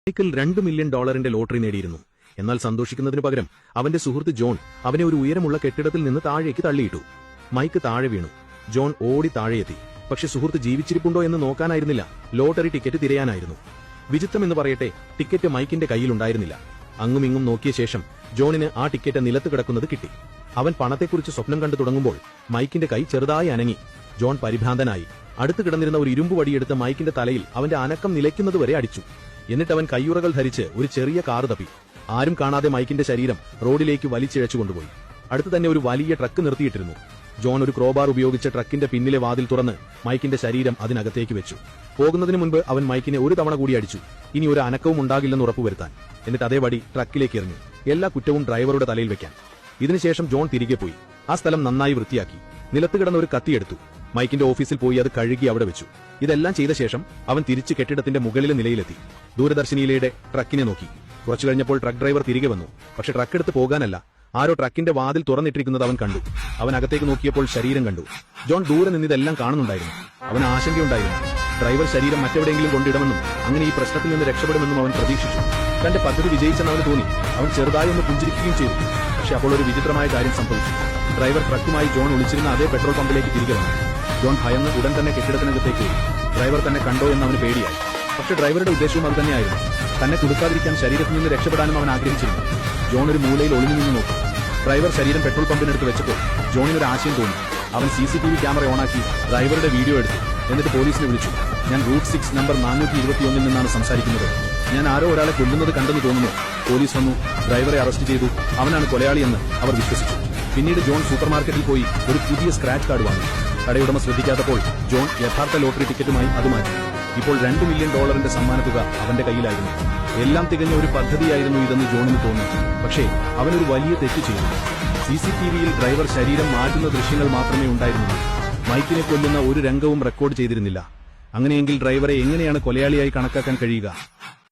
Michael $2 million lottery നേടിയിരുന്നു. എന്നാൽ സന്തോഷിക്കുന്നതിനു പകരം അവന്റെ സുഹൃത്ത് ജോൺ അവനെ ഒരു ഉയരമുള്ള കെട്ടിടത്തിൽ നിന്ന് താഴേക്ക് തള്ളിയിട്ടു. മൈക്ക് താഴെ വീണു. ജോൺ ഓടി താഴെയെത്തി. പക്ഷെ സുഹൃത്ത് ജീവിച്ചിരിപ്പുണ്ടോ എന്ന് നോക്കാനായിരുന്നില്ല, ലോട്ടറി ടിക്കറ്റ് തിരയാനായിരുന്നു. വിചിത്രമെന്ന് പറയട്ടെ, ടിക്കറ്റ് മൈക്കിന്റെ കയ്യിലുണ്ടായിരുന്നില്ല. അങ്ങുമിങ്ങും നോക്കിയ ശേഷം ജോണിന് ആ ടിക്കറ്റ് നിലത്ത് കിടക്കുന്നത് കിട്ടി. അവൻ പണത്തെക്കുറിച്ച് സ്വപ്നം കണ്ടു തുടങ്ങുമ്പോൾ മൈക്കിന്റെ കൈ ചെറുതായി അനങ്ങി. ജോൺ പരിഭ്രാന്തനായി അടുത്ത് കിടന്നിരുന്ന ഒരു ഇരുമ്പ് വടിയെടുത്ത് മൈക്കിന്റെ തലയിൽ അവന്റെ അനക്കം നിലയ്ക്കുന്നതുവരെ അടിച്ചു. എന്നിട്ട് അവൻ കയ്യുറകൾ ധരിച്ച് ഒരു ചെറിയ കാറ് തപ്പി. ആരും കാണാതെ മൈക്കിന്റെ ശരീരം റോഡിലേക്ക് വലിച്ചിഴച്ചു കൊണ്ടുപോയി. അടുത്ത് തന്നെ ഒരു വലിയ ട്രക്ക് നിർത്തിയിട്ടിരുന്നു. ജോൺ ഒരു ക്രോബാർ ഉപയോഗിച്ച് ട്രക്കിന്റെ പിന്നിലെ വാതിൽ തുറന്ന് മൈക്കിന്റെ ശരീരം അതിനകത്തേക്ക് വെച്ചു. പോകുന്നതിന് മുൻപ് അവൻ മൈക്കിനെ ഒരു തവണ കൂടി അടിച്ചു, ഇനി ഒരു അനക്കവും ഉണ്ടാകില്ലെന്ന് ഉറപ്പുവരുത്താൻ. എന്നിട്ട് അതേ വടി ട്രക്കിലേക്ക് എറിഞ്ഞു, എല്ലാ കുറ്റവും ഡ്രൈവറുടെ തലയിൽ വെക്കാൻ. ഇതിനുശേഷം ജോൺ തിരികെ പോയി ആ സ്ഥലം നന്നായി വൃത്തിയാക്കി. നിലത്ത് കിടന്ന ഒരു കത്തിയെടുത്തു. മൈക്കിന്റെ ഓഫീസിൽ പോയി അത് കഴുകി അവിടെ വെച്ചു. ഇതെല്ലാം ചെയ്ത ശേഷം അവൻ തിരിച്ച് കെട്ടിടത്തിന്റെ മുകളിലെ നിലയിലെത്തി. ദൂരദർശിനിയിലൂടെ ട്രക്കിനെ നോക്കി. കുറച്ചു കഴിഞ്ഞപ്പോൾ ട്രക്ക് ഡ്രൈവർ തിരികെ വന്നു. പക്ഷെ ട്രക്ക് എടുത്ത് പോകാനല്ല, ആരോ ട്രക്കിന്റെ വാതിൽ തുറന്നിട്ടിരിക്കുന്നത് അവൻ കണ്ടു. അവൻ അകത്തേക്ക് നോക്കിയപ്പോൾ ശരീരം കണ്ടു. ജോൺ ദൂരെ നിന്നിതെല്ലാം കാണുന്നുണ്ടായിരുന്നു. അവന് ആശങ്കയുണ്ടായിരുന്നു. ഡ്രൈവർ ശരീരം മറ്റെവിടെയെങ്കിലും കൊണ്ടിടുമെന്നും അങ്ങനെ ഈ പ്രശ്നത്തിൽ നിന്ന് രക്ഷപ്പെടുമെന്നും അവൻ പ്രതീക്ഷിച്ചു. തന്റെ പദ്ധതി വിജയിച്ചെന്ന് അവന് തോന്നി. അവൻ ചെറുതായി ഒന്ന് പുഞ്ചിരിക്കുകയും ചെയ്തു. പക്ഷെ അപ്പോൾ ഒരു വിചിത്രമായ കാര്യം സംഭവിച്ചു. ഡ്രൈവർ ട്രക്കുമായി ജോൺ ഒളിച്ചിരുന്ന അതേ പെട്രോൾ പമ്പിലേക്ക് തിരികെ വന്നു. ജോൺ ഭയന്ന് ഉടൻ തന്നെ കെട്ടിടത്തിനകത്തേക്ക് പോയി. ഡ്രൈവർ തന്നെ കണ്ടോ എന്ന് അവന് പേടിയായി. പക്ഷെ ഡ്രൈവറുടെ ഉദ്ദേശവും അത് തന്നെയായിരുന്നു. തന്നെ കൊടുക്കാതിരിക്കാൻ ശരീരത്തിൽ നിന്ന് രക്ഷപ്പെടാനും അവൻ ആഗ്രഹിച്ചിരുന്നു. ജോൺ ഒരു മൂലയിൽ ഒളിഞ്ഞു നിന്ന് നോക്കി. ഡ്രൈവർ ശരീരം പെട്രോൾ പമ്പിനടുത്ത് വെച്ചപ്പോൾ ജോണിനൊരു ആശയം തോന്നി. അവൻ CCTV ക്യാമറ ഓണാക്കി ഡ്രൈവറുടെ വീഡിയോ എടുത്തു. എന്നിട്ട് പോലീസിനെ വിളിച്ചു. ഞാൻ റൂട്ട് 6 നമ്പർ 421 നിന്നാണ് സംസാരിക്കുന്നത്. ഞാൻ ആരോ ഒരാളെ കൊല്ലുന്നത് കണ്ടെന്ന് തോന്നുന്നു. പോലീസ് വന്നു, ഡ്രൈവറെ അറസ്റ്റ് ചെയ്തു. അവനാണ് കൊലയാളിയെന്ന് അവർ വിശ്വസിച്ചു. പിന്നീട് ജോൺ സൂപ്പർമാർക്കറ്റിൽ പോയി ഒരു പുതിയ സ്ക്രാച്ച് കാർഡ് വാങ്ങി. കടയുടമ ശ്രദ്ധിക്കാത്തപ്പോൾ ജോൺ യഥാർത്ഥ ലോട്ടറി ടിക്കറ്റുമായി അത് മാറ്റി. ഇപ്പോൾ $2 മില്യൺ സമ്മാനത്തുക അവന്റെ കയ്യിലായിരുന്നു. എല്ലാം തികഞ്ഞ ഒരു പദ്ധതിയായിരുന്നു ഇതെന്ന് ജോണിന് തോന്നി. പക്ഷേ അവനൊരു വലിയ തെറ്റ് ചെയ്തു. CCTVയിൽ ഡ്രൈവർ ശരീരം മാറ്റുന്ന ദൃശ്യങ്ങൾ മാത്രമേ ഉണ്ടായിരുന്നുള്ളൂ. മൈക്കിനെ കൊല്ലുന്ന ഒരു രംഗവും റെക്കോർഡ് ചെയ്തിരുന്നില്ല. അങ്ങനെയെങ്കിൽ ഡ്രൈവറെ എങ്ങനെയാണ് കൊലയാളിയായി കണക്കാക്കാൻ കഴിയുക?